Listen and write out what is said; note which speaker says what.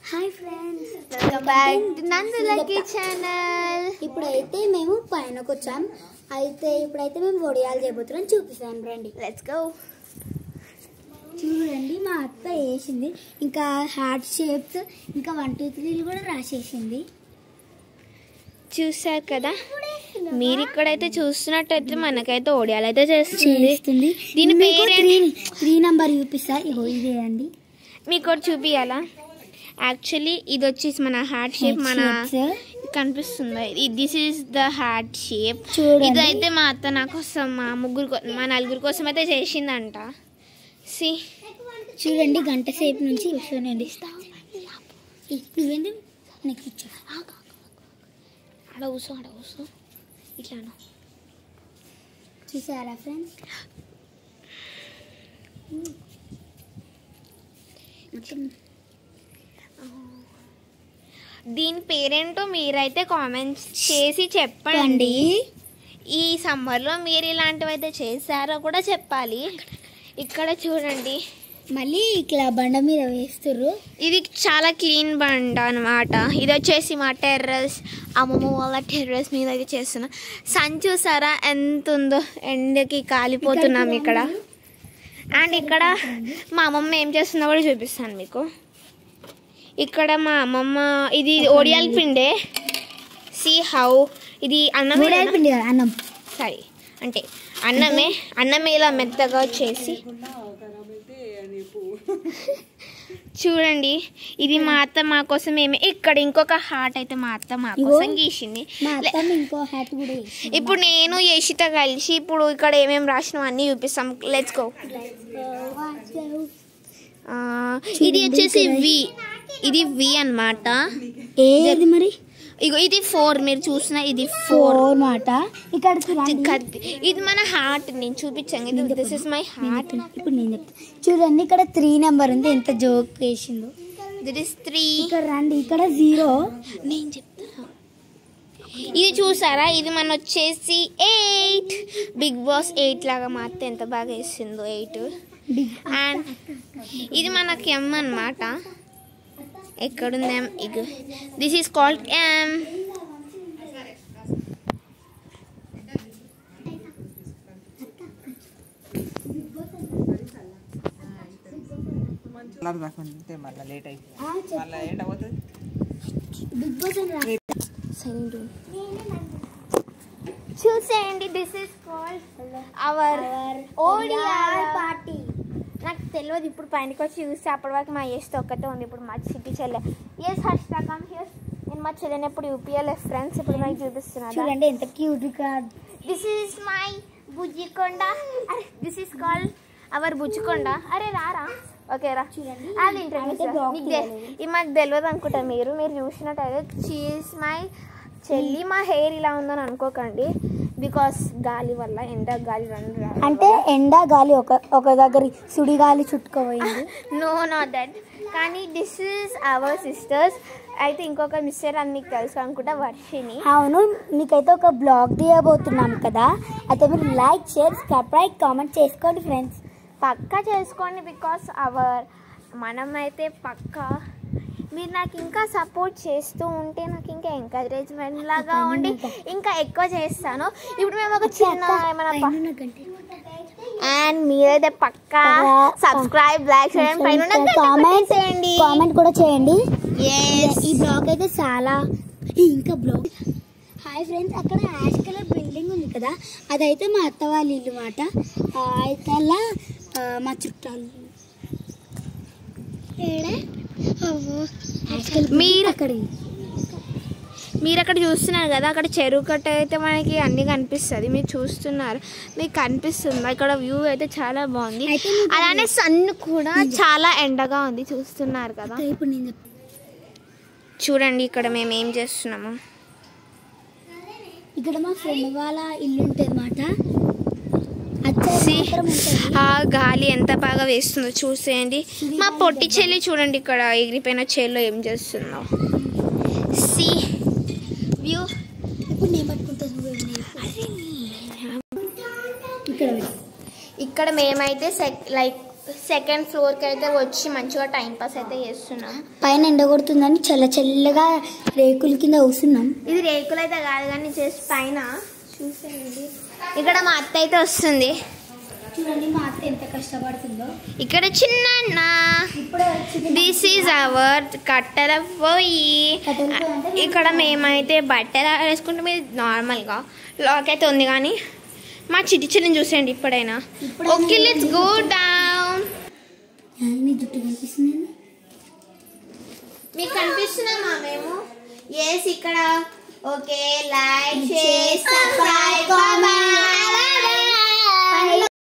Speaker 1: Hi friends,
Speaker 2: welcome back to నందు lucky channel.
Speaker 1: ఇప్పుడైతే మేము పైనకు వచ్చాం. ఇప్పుడైతే మేము వడియాలు చేయబోతున్నాం, చూపిస్తాను రండి.
Speaker 2: Let's go.
Speaker 1: చూడండి, మా అత్త వేసింది, ఇంకా హార్ట్ షేప్స్, ఇంకా 1 2 3 కూడా రాసేసింది.
Speaker 2: చూసారు కదా, మీరు ఇక్కడైతే చూస్తున్నట్టయితే మనకైతే ఒడియాలు అయితే చేస్తుంది. దీని పేరు
Speaker 1: 3 నెంబర్ చూపిస్తా. ఇగో ఇదే అండి,
Speaker 2: మీకు ఒకటి చూపియాలా? యాక్చువల్లీ ఇది వచ్చేసి మన హార్ట్ షేప్, మన కనిపిస్తుంది. This is the heart shape. ఇదైతే మా అత్త నా కోసం, మా నలుగురు కోసం అయితే చేసిందంట. సి
Speaker 1: చూడండి, గంట సేపు నుంచి చూడండి. నువ్వేంటి నెక్స్ట్
Speaker 2: ఆడ కూసో ఇట్లాను.
Speaker 1: చూసారా ఫ్రెండ్స్,
Speaker 2: దీని పేరేంటో మీరైతే కామెంట్స్ చేసి చెప్పండి. ఈ సమ్మర్లో మీరు ఇలాంటివి అయితే చేశారో కూడా చెప్పాలి. ఇక్కడ చూడండి,
Speaker 1: మళ్ళీ ఇట్లా బండ మీద వేస్తుర్రు.
Speaker 2: ఇది చాలా క్లీన్ బండ అనమాట. ఇది వచ్చేసి మా టెర్రస్, అమ్మమ్మ వాళ్ళ టెర్రస్ మీద అయితే చేస్తున్నాం. సన్ చూసారా ఎంత ఉందో, ఎండకి కాలిపోతున్నాం ఇక్కడ. అండ్ ఇక్కడ మా అమ్మమ్మ ఏం చేస్తుందో కూడా చూపిస్తాను మీకు. ఇక్కడ మా అమ్మమ్మ, ఇది ఒడియాల పిండే. సి హౌ, ఇది
Speaker 1: అన్నం
Speaker 2: సరే అంటే అన్నమే ఇలా మెత్తగా చేసి చూడండి. ఇది మా అత్త మా కోసం ఇక్కడ ఇంకొక హార్ట్ అయితే మా అత్త మా కోసం గీసింది. ఇప్పుడు నేను యశిత కలిసి ఇప్పుడు ఇక్కడ ఏమేమి రాసినాం అన్ని చూపిస్తాం. Let's go. ఇది వచ్చేసి వి, ఇది వి అన్నమాట.
Speaker 1: ఏది మరి?
Speaker 2: ఇగో ఇది 4, మీరు చూసిన ఇది 4
Speaker 1: మాట. ఇక్కడ
Speaker 2: ఇది మన హార్ట్, నేను చూపించాను. ఇది దిస్ ఇస్ మై హార్ట్.
Speaker 1: ఇప్పుడు నేను చెప్తాను చూడండి, ఇక్కడ 3 నెంబర్ ఉంది, ఎంత జోక్ వేసిందో.
Speaker 2: That is 3.
Speaker 1: ఇక్కడ రండి, ఇక్కడ 0.
Speaker 2: నేను చెప్తా. ఇది చూసారా, ఇది మన వచ్చేసి 8. బిగ్ బాస్ 8 లాగా మా అత్త ఎంత బాగా వేసిందో 8. అండ్ ఇది మనకి M అన్నమాట. ఎక్కడుంది M? ఇగో దిస్ ఈస్ కాల్డ్ M. చూసేయండి, దిస్ ఈస్ కాల్డ్ అవర్ ఓడియాల్ పార్టీ. నాకు తెలియదు, ఇప్పుడు పైనకి వచ్చి చూస్తే అప్పటి వరకు మా యశ్ ఒక్కతే ఉంది. ఇప్పుడు మా సిటీ చెల్లె ఎస్ హర్షిత కమ్ హియర్. నేను మా చెల్లెని ఎప్పుడు యూపీఎల్ఎఫ్ ఫ్రెండ్స్ ఇప్పుడు నాకు చూపిస్తున్నాను.
Speaker 1: చూడండి ఎంత క్యూట్ గా.
Speaker 2: దిస్ ఈస్ మై బుజ్జికొండ. అరే దిస్ ఈస్ కాల్డ్ అవర్ బుజ్జికొండ. అరే రారా, ఓకే రా. అది ఇది మాకు తెలియదు అనుకుంటా. మీరు చూసినట్టయితే షీఈస్ మై చెల్లి. మా హెయిర్ ఇలా ఉందని అనుకోకండి, బికాస్ గాలి వల్ల, ఎండ గాలి రెండు,
Speaker 1: అంటే ఎండ గాలి ఒక దగ్గర సుడి గాలి చుట్టుకోపోయింది.
Speaker 2: No not that. కానీ దిస్ ఈస్ అవర్ సిస్టర్స్. అయితే ఇంకొక మిస్టర్ అని మీకు తెలుసు అనుకుంటా, వర్షిని.
Speaker 1: అవును, మీకైతే ఒక బ్లాగ్ తీయబోతున్నాం కదా, అయితే మీరు లైక్, షేర్, సబ్స్క్రైబ్, కామెంట్ చేసుకోండి ఫ్రెండ్స్.
Speaker 2: పక్కా చేసుకోండి, బికాస్ మనమైతే పక్కా మీరు నాకు ఇంకా సపోర్ట్ చేస్తూ ఉంటే నాకు ఇంకా ఎంకరేజ్మెంట్ లాగా ఉండి ఇంకా ఎక్కువ చేస్తాను. ఇప్పుడు మేము ఒక చిన్న ఏమైనా అండ్ మీరైతే పక్కా సబ్స్క్రైబ్, లైక్ చేయండి, పైన
Speaker 1: కామెంట్ కూడా చేయండి. ఈ బ్లాగ్ అయితే చాలా ఇంకా బ్లాగ్. హాయ్ ఫ్రెండ్స్, అక్కడ యాష్ కలర్ బిల్డింగ్ ఉంది కదా, అదైతే మా అత్త వాళ్ళ ఇల్లు మాట. అయితే అలా మా చుట్టాలు
Speaker 2: మీరు అక్కడ చూస్తున్నారు కదా, అక్కడ చెరువు కట్ట అయితే మనకి అన్ని కనిపిస్తుంది. మీరు చూస్తున్నారు, మీకు కనిపిస్తుంది ఇక్కడ వ్యూ అయితే చాలా బాగుంది. అలానే సన్ కూడా చాలా ఎండగా ఉంది, చూస్తున్నారు కదా.
Speaker 1: ఇప్పుడు నేను
Speaker 2: చూడండి ఇక్కడ మేము ఏం చేస్తున్నాము.
Speaker 1: ఇక్కడ మా ఫ్రెండ్ వాళ్ళ ఇల్లు ఉంటుంది మాట.
Speaker 2: ఆ గాలి ఎంత బాగా వేస్తుందో చూసేయండి. మా పొట్టి చెల్లి చూడండి, ఇక్కడ ఎగిరిపోయిన చెల్లో ఏం చేస్తుందో. Sea view.
Speaker 1: ఇప్పుడు నేను పట్టుకుంటాను.
Speaker 2: ఇక్కడ మేమైతే సెకండ్ ఫ్లోర్కి అయితే వచ్చి మంచిగా టైం పాస్ అయితే చేస్తున్నాం.
Speaker 1: పైన ఎండ కొడుతుందని చల్లగా రేకుల కింద కూర్చున్నాం.
Speaker 2: ఇది రేకులు అయితే కాదు కానీ జస్ట్ పైన చూసేయండి. ఇక్కడ మా అత్త అయితే వస్తుంది.
Speaker 1: చూడండి మా అత్త ఎంత కష్టపడుతుందో.
Speaker 2: ఇక్కడ చిన్న దిస్ ఈజ్ అవర్ కట్టెల పొయ్యి. ఇక్కడ మేమైతే బట్టలు వేసుకుంటే మీరు నార్మల్గా లాక్ అయితే ఉంది కానీ మా చిట్టి చెల్లిని చూసేయండి ఇప్పుడైనా. Okay let's go down.
Speaker 1: జుట్టు కనిపిస్తుంది
Speaker 2: మీకు కనిపిస్తున్నామా మేము? ఎస్ ఇక్కడ. Okay like share subscribe comment.